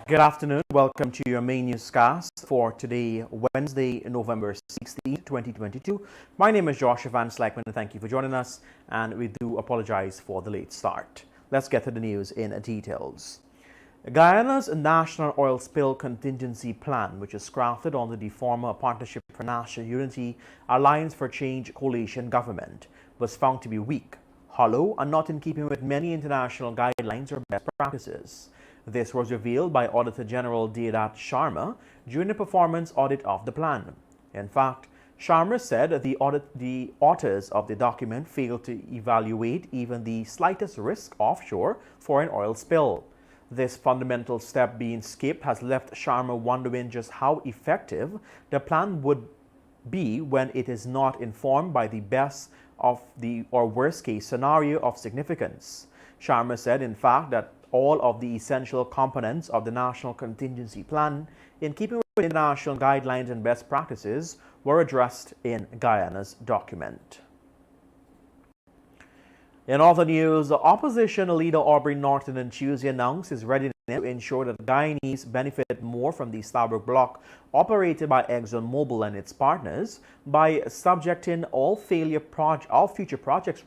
Good afternoon. Welcome to your main newscast for today, Wednesday, November 16, 2022. My name is Joshua Van Slackman and thank you for joining us. And we do apologize for the late start. Let's get to the news in details. Guyana's National Oil Spill Contingency Plan, which is crafted under the former Partnership for National Unity Alliance for Change coalition government, was found to be weak, hollow, and not in keeping with many international guidelines or best practices. This was revealed by Auditor General Deedat Sharma during the performance audit of the plan. In fact, Sharma said the authors of the document failed to evaluate even the slightest risk offshore for an oil spill. This fundamental step being skipped has left Sharma wondering just how effective the plan would be when it is not informed by the best of the or worst case scenario of significance. Sharma said, in fact, that all of the essential components of the National Contingency Plan, in keeping with international guidelines and best practices, were addressed in Guyana's document. In other news, opposition leader Aubrey Norton on Tuesday announced his readiness to ensure that Guyanese benefit more from the Stabroek block operated by ExxonMobil and its partners by subjecting all future projects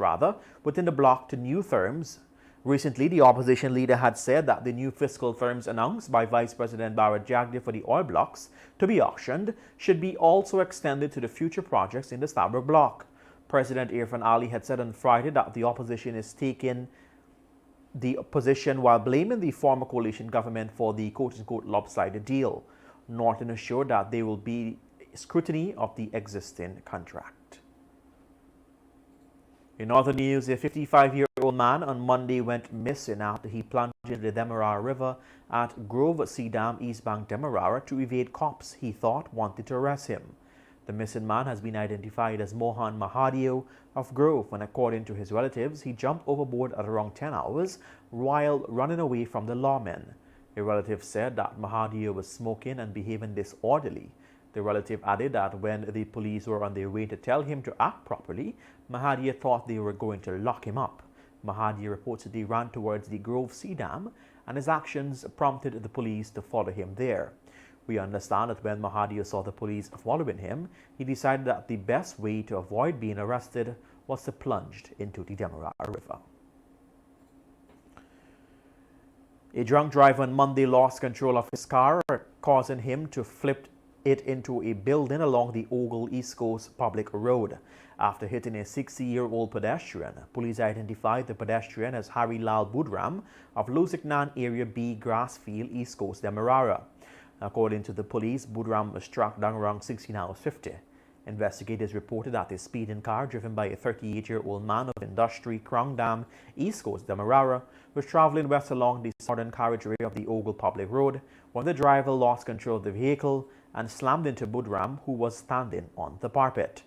within the block to new terms. Recently, the opposition leader had said that the new fiscal terms announced by Vice President Bharat Jagdeep for the oil blocks to be auctioned should be also extended to the future projects in the Stabroek block. President Irfan Ali had said on Friday that the opposition is taking the position while blaming the former coalition government for the quote-unquote lopsided deal. Norton assured that there will be scrutiny of the existing contract. In other news, a 55-year-old man on Monday went missing after he plunged into the Demerara River at Grove Sea Dam, East Bank, Demerara, to evade cops he thought wanted to arrest him. The missing man has been identified as Mohan Mahadio of Grove, and according to his relatives, he jumped overboard at around 10 hours while running away from the lawmen. A relative said that Mahadio was smoking and behaving disorderly. The relative added that when the police were on their way to tell him to act properly, Mahadia thought they were going to lock him up. Mahadia reportedly ran towards the Grove Sea Dam, and his actions prompted the police to follow him there. We understand that when Mahadia saw the police following him, he decided that the best way to avoid being arrested was to plunge into the Demerara River. A drunk driver on Monday lost control of his car, causing him to flip it into a building along the Ogle East Coast Public Road. After hitting a 60-year-old pedestrian, police identified the pedestrian as Hari Lal Budram of Lusiknan Area B Grassfield, East Coast, Demerara. According to the police, Budram was struck down around 16 hours 50. Investigators reported that a speeding car driven by a 38-year-old man of Industry, Krong Dam, East Coast, Demerara, was traveling west along the southern carriageway of the Ogle Public Road when the driver lost control of the vehicle and slammed into Budram, who was standing on the parapet.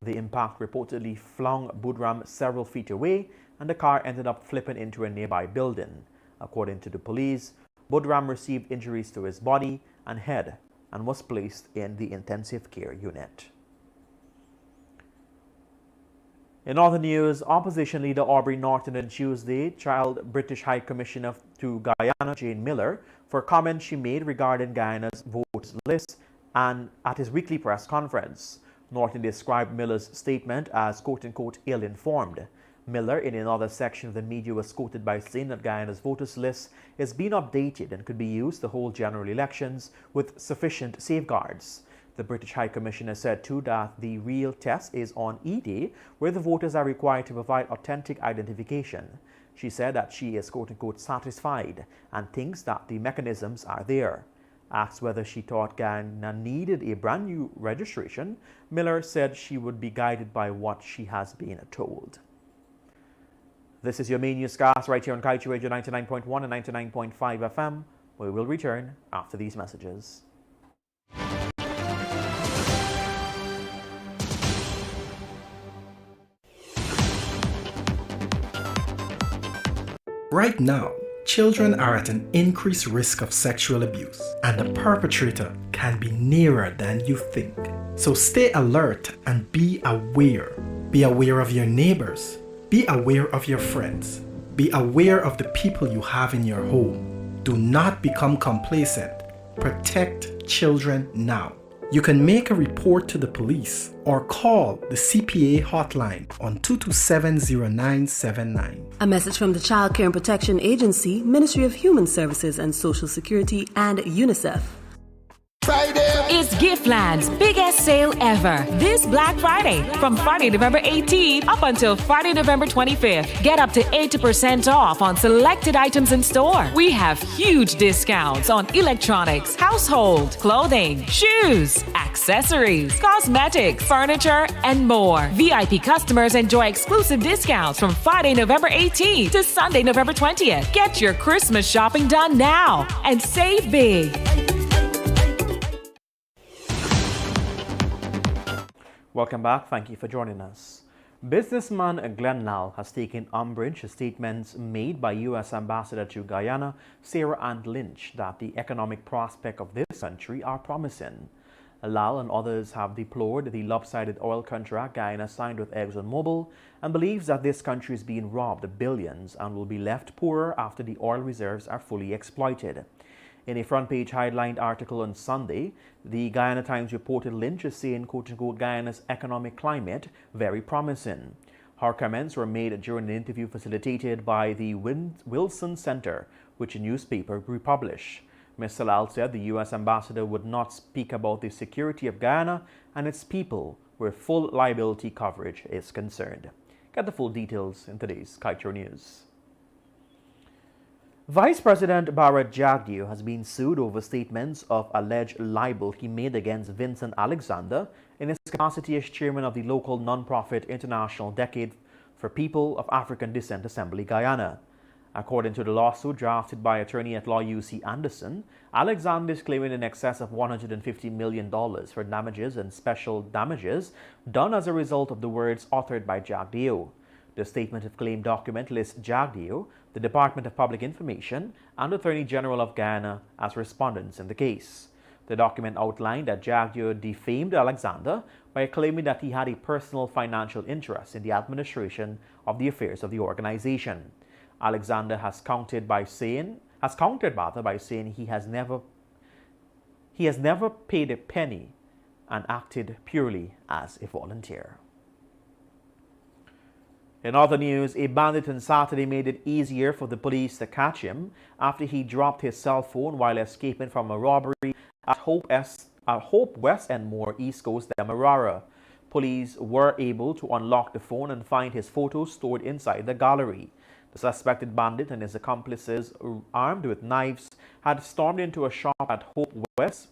The impact reportedly flung Budram several feet away, and the car ended up flipping into a nearby building. According to the police, Budram received injuries to his body and head and was placed in the intensive care unit. In other news, opposition leader Aubrey Norton on Tuesday trialed British High Commissioner to Guyana Jane Miller for comments she made regarding Guyana's voters list and at his weekly press conference. Norton described Miller's statement as quote-unquote ill-informed. Miller, in another section of the media, was quoted by saying that Guyana's voters list is being updated and could be used to hold general elections with sufficient safeguards. The British High Commissioner said too that the real test is on E-Day, where the voters are required to provide authentic identification. She said that she is quote-unquote satisfied and thinks that the mechanisms are there. Asked whether she thought Guyana needed a brand new registration, Miller said she would be guided by what she has been told. This is your main newscast right here on Kaieteur Radio 99.1 and 99.5 FM. We will return after these messages. Right now, children are at an increased risk of sexual abuse, and the perpetrator can be nearer than you think. So stay alert and be aware. Be aware of your neighbors. Be aware of your friends. Be aware of the people you have in your home. Do not become complacent. Protect children now. You can make a report to the police or call the CPA hotline on 2270979. A message from the Child Care and Protection Agency, Ministry of Human Services and Social Security, and UNICEF. It's Giftland's biggest sale ever this Black Friday from Friday, November 18th up until Friday, November 25th. Get up to 80% off on selected items in store. We have huge discounts on electronics, household, clothing, shoes, accessories, cosmetics, furniture, and more. VIP customers enjoy exclusive discounts from Friday, November 18th to Sunday, November 20th. Get your Christmas shopping done now and save big. Welcome back. Thank you for joining us. Businessman Glenn Nall has taken umbrage to statements made by U.S. Ambassador to Guyana, Sarah Ann Lynch, that the economic prospects of this country are promising. Lal and others have deplored the lopsided oil contract Guyana signed with ExxonMobil and believes that this country is being robbed of billions and will be left poorer after the oil reserves are fully exploited. In a front-page headlined article on Sunday, the Guyana Times reported Lynch is saying, quote-unquote, Guyana's economic climate very promising. Her comments were made during an interview facilitated by the Wilson Center, which the newspaper republished. Mr. Lal said the U.S. ambassador would not speak about the security of Guyana and its people where full liability coverage is concerned. Get the full details in today's Kaieteur News. Vice President Bharat Jagdeo has been sued over statements of alleged libel he made against Vincent Alexander in his capacity as chairman of the local non-profit International Decade for People of African Descent Assembly Guyana. According to the lawsuit drafted by attorney at law U.C. Anderson, Alexander is claiming in excess of $150 million for damages and special damages done as a result of the words authored by Jagdeo. The statement of claim document lists Jagdeo, the Department of Public Information, and Attorney General of Guyana as respondents in the case. The document outlined that Jagdeo defamed Alexander by claiming that he had a personal financial interest in the administration of the affairs of the organization. Alexander has countered by saying he has never paid a penny and acted purely as a volunteer. In other news, a bandit on Saturday made it easier for the police to catch him after he dropped his cell phone while escaping from a robbery at Hope West and More, East Coast, Demerara. Police were able to unlock the phone and find his photos stored inside the gallery. The suspected bandit and his accomplices, armed with knives, had stormed into a shop at Hope West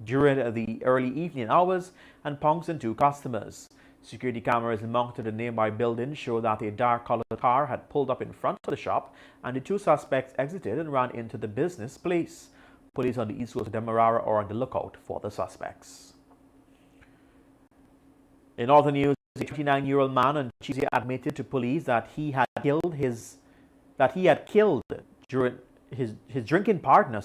during the early evening hours and pounced two customers. Security cameras mounted in nearby buildings show that a dark-colored car had pulled up in front of the shop and the two suspects exited and ran into the business place. Police on the east coast of Demerara are on the lookout for the suspects. In other news, a 29-year-old man on Tuesday admitted to police that he had killed during his drinking partner,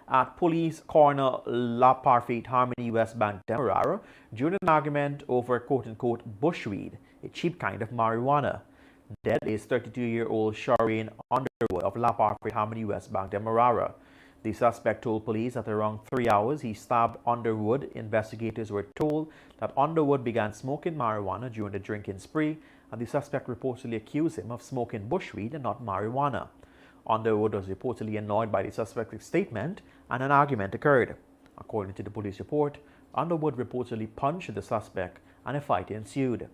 at Police Corner La Parfaite Harmony West Bank Demerara during an argument over quote-unquote bushweed, a cheap kind of marijuana. Dead is 32-year-old Shireen Underwood of La Parfaite Harmony West Bank Demerara. The suspect told police that around 3 hours he stabbed Underwood. Investigators were told that Underwood began smoking marijuana during the drinking spree, and the suspect reportedly accused him of smoking bushweed and not marijuana. Underwood was reportedly annoyed by the suspect's statement and an argument occurred. According to the police report, Underwood reportedly punched the suspect and a fight ensued.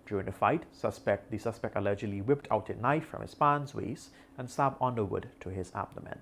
During the fight, the suspect allegedly whipped out a knife from his pants waist and stabbed Underwood to his abdomen.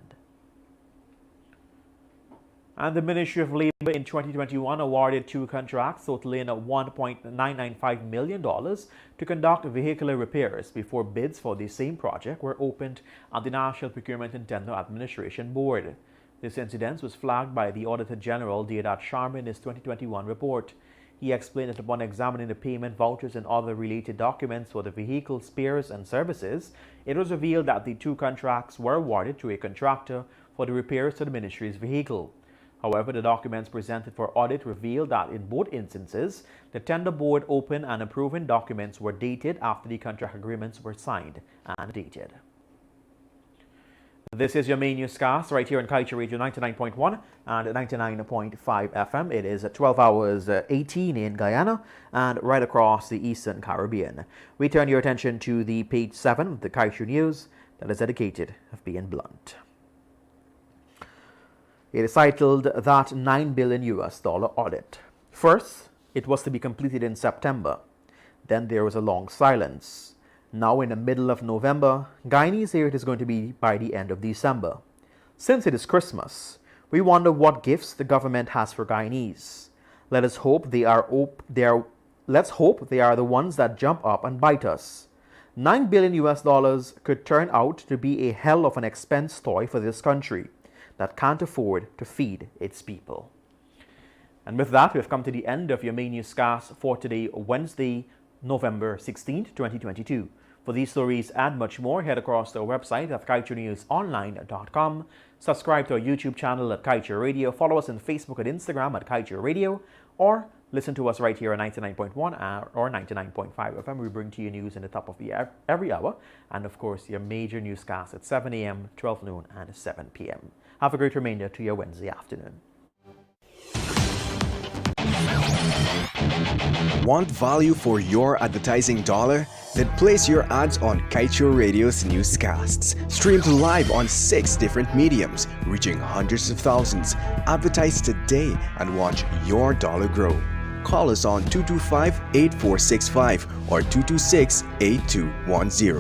And the Ministry of Labor in 2021 awarded two contracts totaling $1.995 million to conduct vehicular repairs before bids for the same project were opened at the National Procurement and Tender Administration Board. This incident was flagged by the Auditor General Deodat Sharma in his 2021 report. He explained that upon examining the payment vouchers and other related documents for the vehicle spares and services, it was revealed that the two contracts were awarded to a contractor for the repairs to the ministry's vehicle. However, the documents presented for audit revealed that in both instances, the tender board open and approving documents were dated after the contract agreements were signed and dated. This is your main newscast right here on Kaieteur Radio 99.1 and 99.5 FM. It is 12 hours 18 in Guyana and right across the Eastern Caribbean. We turn your attention to the page 7 of the Kaieteur News that is dedicated of being blunt. It is titled that $9 billion audit. First, it was to be completed in September. Then there was a long silence. Now in the middle of November, Guyanese say it is going to be by the end of December. Since it is Christmas, we wonder what gifts the government has for Guyanese. Let's hope they are the ones that jump up and bite us. $9 billion could turn out to be a hell of an expense toy for this country that can't afford to feed its people. And with that, we've come to the end of your main newscast for today, Wednesday, November 16th, 2022. For these stories and much more, head across to our website at kaieteurnewsonline.com. Subscribe to our YouTube channel at Kaieteur Radio. Follow us on Facebook and Instagram at Kaieteur Radio. Or listen to us right here on 99.1 or 99.5 FM. We bring to you news in the top of every hour. And of course, your major newscasts at 7 a.m., 12 noon, and 7 p.m. Have a great remainder to your Wednesday afternoon. Want value for your advertising dollar? Then place your ads on Kaieteur Radio's newscasts. Streamed live on 6 different mediums, reaching hundreds of thousands. Advertise today and watch your dollar grow. Call us on 225-8465 or 226-8210.